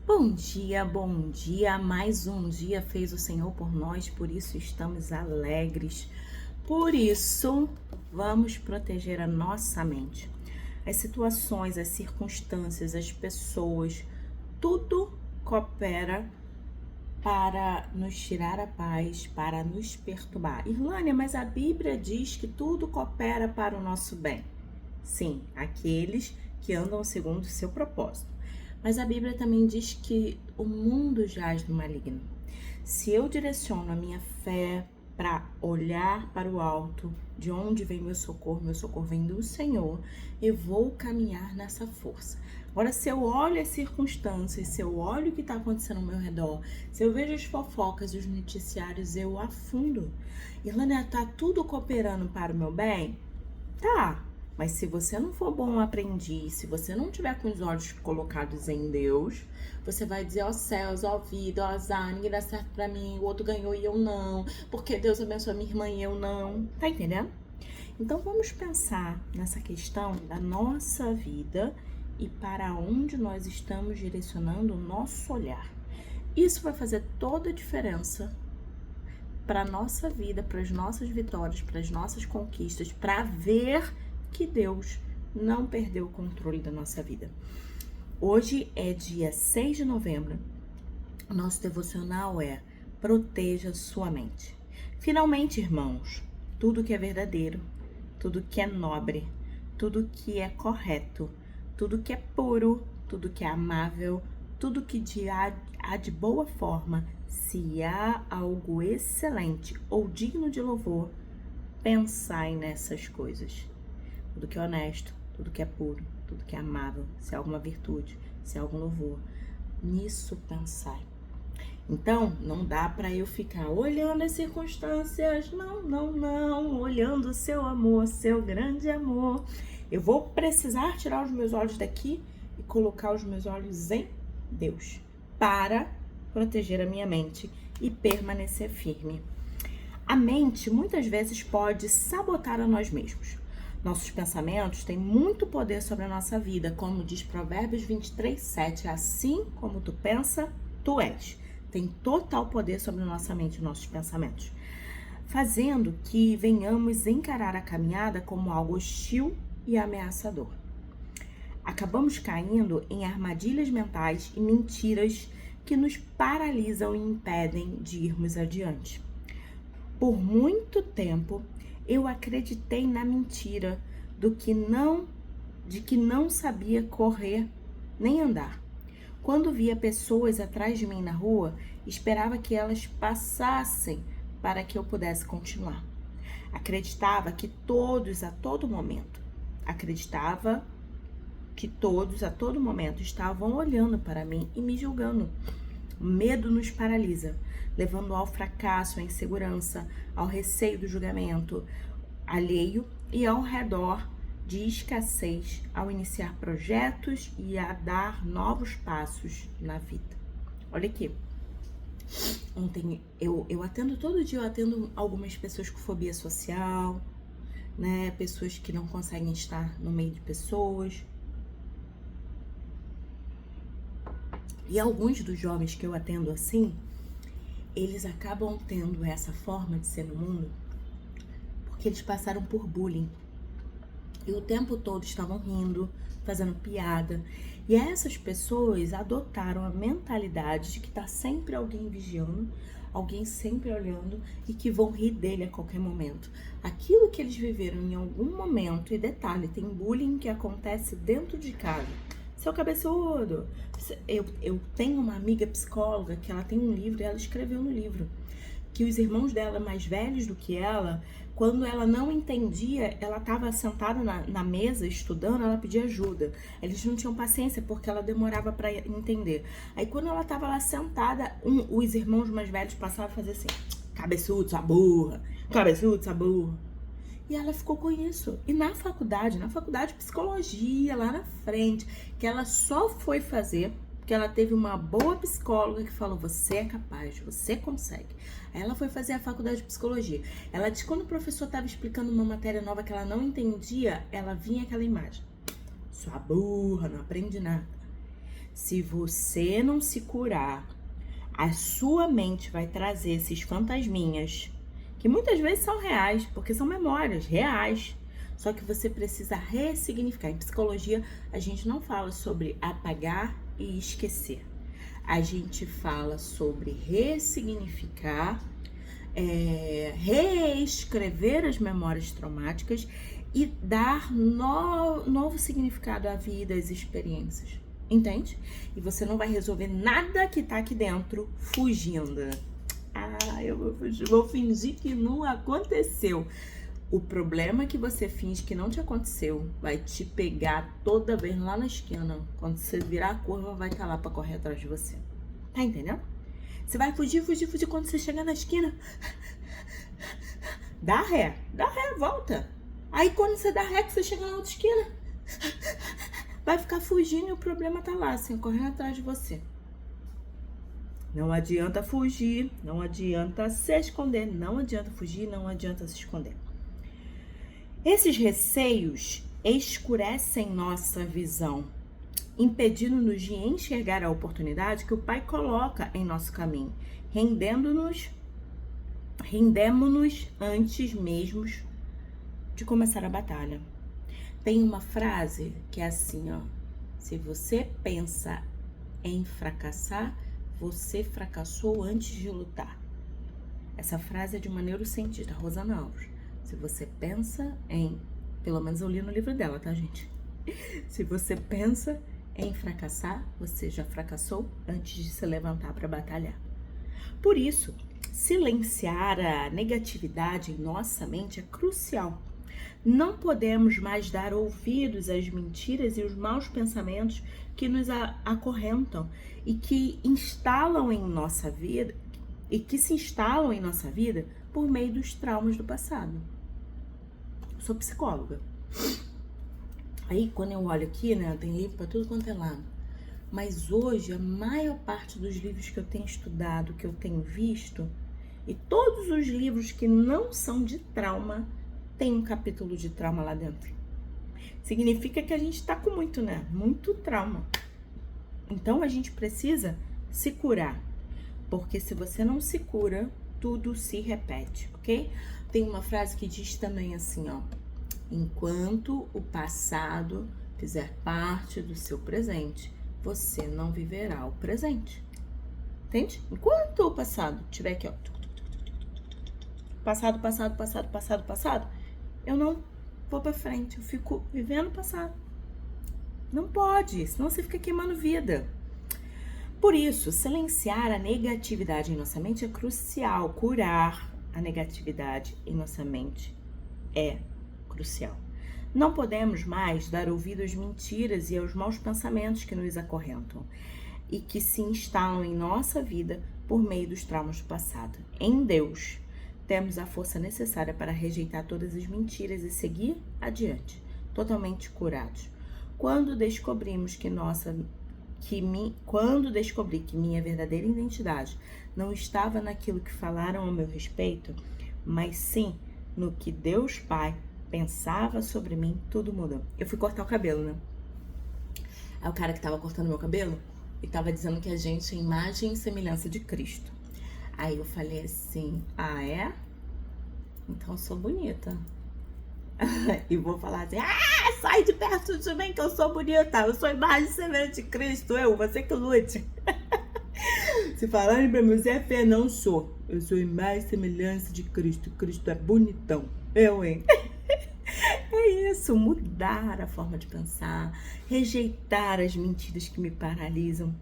Bom dia, mais um dia fez o Senhor por nós, por isso estamos alegres. Por isso, vamos proteger a nossa mente. As situações, as circunstâncias, as pessoas, tudo coopera para nos tirar a paz, para nos perturbar. Irlânia, mas a Bíblia diz que tudo coopera para o nosso bem. Sim, aqueles que andam segundo o seu propósito. Mas a Bíblia também diz que o mundo jaz no maligno. Se eu direciono a minha fé para olhar para o alto, de onde vem meu socorro vem do Senhor, eu vou caminhar nessa força. Agora, se eu olho as circunstâncias, se eu olho o que está acontecendo ao meu redor, se eu vejo as fofocas, os noticiários, eu afundo. Irlânia, tá tudo cooperando para o meu bem? Tá. Mas se você não for bom aprendiz, se você não tiver com os olhos colocados em Deus, você vai dizer, ó céus, ó vida, ó azar, ninguém dá certo pra mim, o outro ganhou e eu não, porque Deus abençoa minha irmã e eu não. Tá entendendo? Então vamos pensar nessa questão da nossa vida e para onde nós estamos direcionando o nosso olhar. Isso vai fazer toda a diferença para a nossa vida, para as nossas vitórias, para as nossas conquistas, para ver que Deus não perdeu o controle da nossa vida. Hoje é dia 6 de novembro. O nosso devocional é Proteja sua mente. Finalmente, irmãos, tudo que é verdadeiro, tudo que é nobre, tudo que é correto, tudo que é puro, tudo que é amável, tudo que há de boa forma, se há algo excelente ou digno de louvor, pensai nessas coisas. Tudo que é honesto, tudo que é puro, tudo que é amável, se há alguma virtude, se há algum louvor, nisso pensai. Então, não dá para eu ficar olhando as circunstâncias, não, olhando o seu amor, seu grande amor. Eu vou precisar tirar os meus olhos daqui e colocar os meus olhos em Deus, para proteger a minha mente e permanecer firme. A mente, muitas vezes, pode sabotar a nós mesmos. Nossos pensamentos têm muito poder sobre a nossa vida, como diz Provérbios 23:7. Assim como tu pensa, tu és. Tem total poder sobre a nossa mente e nossos pensamentos, fazendo que venhamos encarar a caminhada como algo hostil e ameaçador. Acabamos caindo em armadilhas mentais e mentiras que nos paralisam e impedem de irmos adiante. Por muito tempo, eu acreditei na mentira de que não sabia correr nem andar. Quando via pessoas atrás de mim na rua, esperava que elas passassem para que eu pudesse continuar. Acreditava que todos a todo momento estavam olhando para mim e me julgando. O medo nos paralisa, levando ao fracasso, à insegurança, ao receio do julgamento alheio e ao redor de escassez ao iniciar projetos e a dar novos passos na vida. Olha aqui, ontem eu atendo todo dia, eu atendo algumas pessoas com fobia social, né? Pessoas que não conseguem estar no meio de pessoas. E alguns dos jovens que eu atendo assim, eles acabam tendo essa forma de ser no mundo porque eles passaram por bullying. E o tempo todo estavam rindo, fazendo piada. E essas pessoas adotaram a mentalidade de que tá sempre alguém vigiando, alguém sempre olhando e que vão rir dele a qualquer momento. Aquilo que eles viveram em algum momento, e detalhe, tem bullying que acontece dentro de casa. Seu cabeçudo. Eu tenho uma amiga psicóloga que ela tem um livro e ela escreveu no livro que os irmãos dela mais velhos do que ela, quando ela não entendia, ela estava sentada na mesa estudando, ela pedia ajuda. Eles não tinham paciência porque ela demorava para entender. Aí quando ela estava lá sentada, os irmãos mais velhos passavam a fazer assim: cabeçudo, sua burra, cabeçudo, sua burra. E ela ficou com isso. E na faculdade de psicologia, lá na frente, que ela só foi fazer porque ela teve uma boa psicóloga que falou: você é capaz, você consegue. Aí ela foi fazer a faculdade de psicologia. Ela disse que quando o professor estava explicando uma matéria nova que ela não entendia, ela vinha aquela imagem: sua burra, não aprende nada. Se você não se curar, a sua mente vai trazer esses fantasminhas, que muitas vezes são reais, porque são memórias reais. Só que você precisa ressignificar. Em psicologia, a gente não fala sobre apagar e esquecer. A gente fala sobre ressignificar, reescrever as memórias traumáticas e dar novo significado à vida, às experiências. Entende? E você não vai resolver nada que tá aqui dentro fugindo. Eu vou fingir que não aconteceu. O problema é que você finge que não te aconteceu vai te pegar toda vez lá na esquina. Quando você virar a curva, vai estar lá pra correr atrás de você. Tá entendendo? Você vai fugir. Quando você chegar na esquina, dá ré, volta. Aí quando você dá ré, que você chega na outra esquina, vai ficar fugindo e o problema tá lá, assim, correndo atrás de você. Não adianta fugir, não adianta se esconder, não adianta fugir, não adianta se esconder. Esses receios escurecem nossa visão, impedindo-nos de enxergar a oportunidade que o Pai coloca em nosso caminho, rendemos-nos antes mesmo de começar a batalha. Tem uma frase que é assim, ó: se você pensa em fracassar, você fracassou antes de lutar. Essa frase é de uma neurocientista, Rosana Alves. Se você pensa em... Pelo menos eu li no livro dela, tá, gente? Se você pensa em fracassar, você já fracassou antes de se levantar para batalhar. Por isso, silenciar a negatividade em nossa mente é crucial. Não podemos mais dar ouvidos às mentiras e os maus pensamentos que nos acorrentam e que instalam em nossa vida e que se instalam em nossa vida por meio dos traumas do passado. Eu sou psicóloga. Aí quando eu olho aqui, né, tem livro para tudo quanto é lado. Mas hoje a maior parte dos livros que eu tenho estudado, que eu tenho visto, e todos os livros que não são de trauma, tem um capítulo de trauma lá dentro. Significa que a gente tá com muito, né? Muito trauma. Então a gente precisa se curar. Porque se você não se cura, tudo se repete, ok? Tem uma frase que diz também assim, ó: enquanto o passado fizer parte do seu presente, você não viverá o presente. Entende? Enquanto o passado tiver aqui, ó, passado, eu não vou pra frente, eu fico vivendo o passado. Não pode, senão você fica queimando vida. Por isso, silenciar a negatividade em nossa mente é crucial. Curar a negatividade em nossa mente é crucial. Não podemos mais dar ouvido às mentiras e aos maus pensamentos que nos acorrentam e que se instalam em nossa vida por meio dos traumas do passado. Em Deus, temos a força necessária para rejeitar todas as mentiras e seguir adiante, totalmente curados. Quando descobri que minha verdadeira identidade não estava naquilo que falaram ao meu respeito, mas sim no que Deus Pai pensava sobre mim, tudo mudou. Eu fui cortar o cabelo, né? Aí o cara que tava cortando meu cabelo, ele tava dizendo que a gente é imagem e semelhança de Cristo. Aí eu falei assim, ah, é? Então eu sou bonita. E vou falar assim, sai de perto de mim que eu sou bonita, eu sou imagem e semelhança de Cristo, você que lute. Se falarem pra mim, você é feia, não sou. Eu sou imagem e semelhança de Cristo, Cristo é bonitão, hein? É isso, mudar a forma de pensar, rejeitar as mentiras que me paralisam.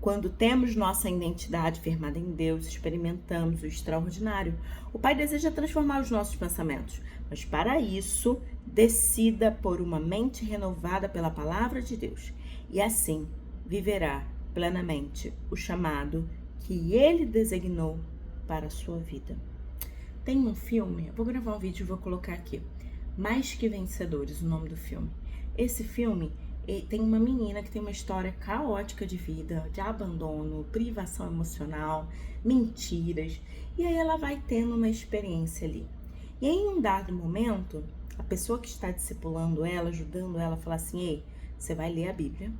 Quando temos nossa identidade firmada em Deus, experimentamos o extraordinário. O Pai deseja transformar os nossos pensamentos, mas para isso, decida por uma mente renovada pela palavra de Deus. E assim, viverá plenamente o chamado que Ele designou para a sua vida. Tem um filme, eu vou gravar um vídeo e vou colocar aqui. Mais que Vencedores, o nome do filme. Esse filme tem uma menina que tem uma história caótica de vida, de abandono, privação emocional, mentiras. E aí ela vai tendo uma experiência ali. E aí, em um dado momento, a pessoa que está discipulando ela, ajudando ela, fala assim, ei, você vai ler a Bíblia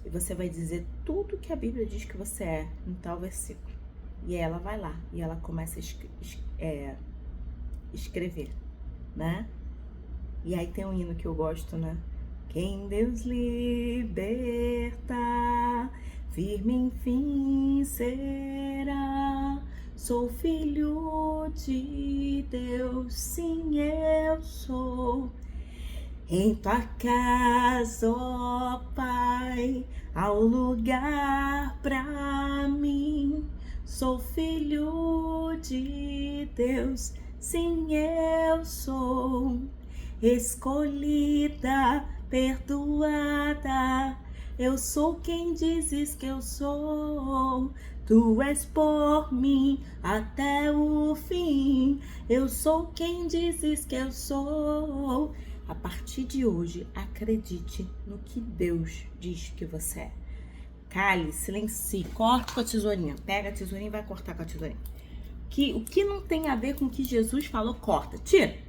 e você vai dizer tudo que a Bíblia diz que você é em tal versículo. E aí ela vai lá e ela começa a escrever, né? E aí tem um hino que eu gosto, né? Quem Deus liberta, firme enfim será. Sou filho de Deus, sim eu sou. Em tua casa, ó Pai, há um lugar pra mim. Sou filho de Deus, sim eu sou. Escolhida, perdoada, eu sou quem dizes que eu sou. Tu és por mim até o fim. Eu sou quem dizes que eu sou. A partir de hoje, acredite no que Deus diz que você é. Cale, silencie, corte com a tesourinha. Pega a tesourinha e vai cortar com a tesourinha. O que não tem a ver com o que Jesus falou, corta. Tira.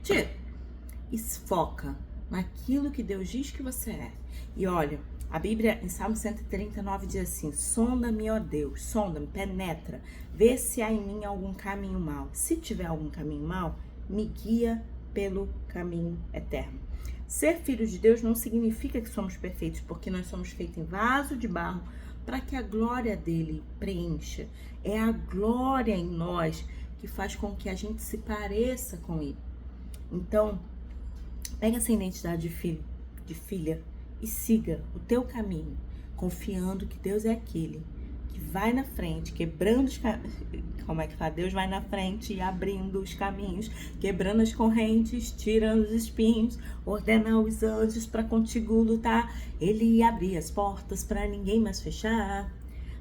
E foca naquilo que Deus diz que você é. E olha, a Bíblia em Salmo 139 diz assim: sonda-me, ó Deus, sonda-me, penetra, vê se há em mim algum caminho mau. Se tiver algum caminho mau, me guia pelo caminho eterno. Ser filho de Deus não significa que somos perfeitos, porque nós somos feitos em vaso de barro para que a glória dele preencha. É a glória em nós que faz com que a gente se pareça com ele. Então, pega essa identidade de filha e siga o teu caminho, confiando que Deus é aquele que vai na frente, quebrando os caminhos. Como é que fala? Deus vai na frente e abrindo os caminhos, quebrando as correntes, tirando os espinhos, ordena os anjos para contigo lutar. Ele abre as portas para ninguém mais fechar.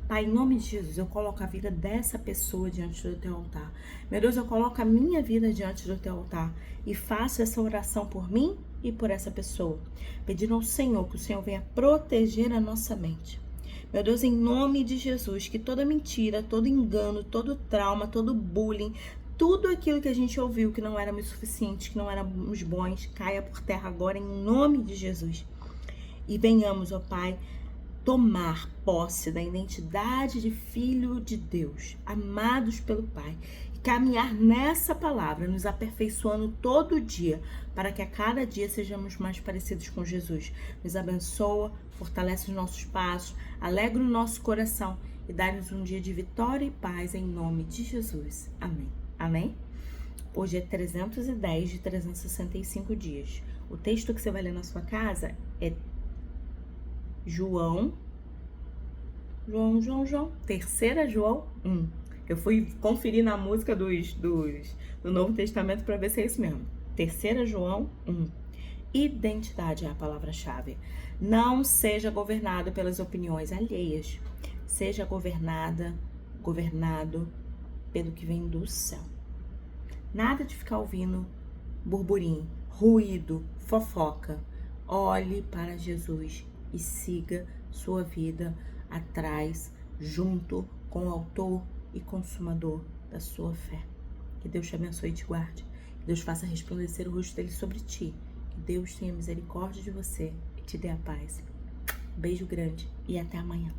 Pai, em nome de Jesus, eu coloco a vida dessa pessoa diante do teu altar. Meu Deus, eu coloco a minha vida diante do teu altar e faço essa oração por mim e por essa pessoa, pedindo ao Senhor que o Senhor venha proteger a nossa mente. Meu Deus, em nome de Jesus, que toda mentira, todo engano, todo trauma, todo bullying, tudo aquilo que a gente ouviu que não éramos suficientes, que não éramos bons, caia por terra agora em nome de Jesus. E venhamos, ó Pai, tomar posse da identidade de filho de Deus, amados pelo Pai, e caminhar nessa palavra, nos aperfeiçoando todo dia, para que a cada dia sejamos mais parecidos com Jesus. Nos abençoa, fortalece os nossos passos, alegra o nosso coração e dá-nos um dia de vitória e paz em nome de Jesus. Amém. Amém? Hoje é 310 de 365 dias. O texto que você vai ler na sua casa é João, 3 João 1. Eu fui conferir na música do Novo Testamento para ver se é isso mesmo. 3 João 1. Identidade é a palavra-chave. Não seja governado pelas opiniões alheias. Seja governado pelo que vem do céu. Nada de ficar ouvindo burburinho, ruído, fofoca. Olhe para Jesus e siga sua vida atrás, junto com o autor e consumador da sua fé. Que Deus te abençoe e te guarde. Que Deus faça resplandecer o rosto dele sobre ti. Que Deus tenha misericórdia de você e te dê a paz. Beijo grande e até amanhã.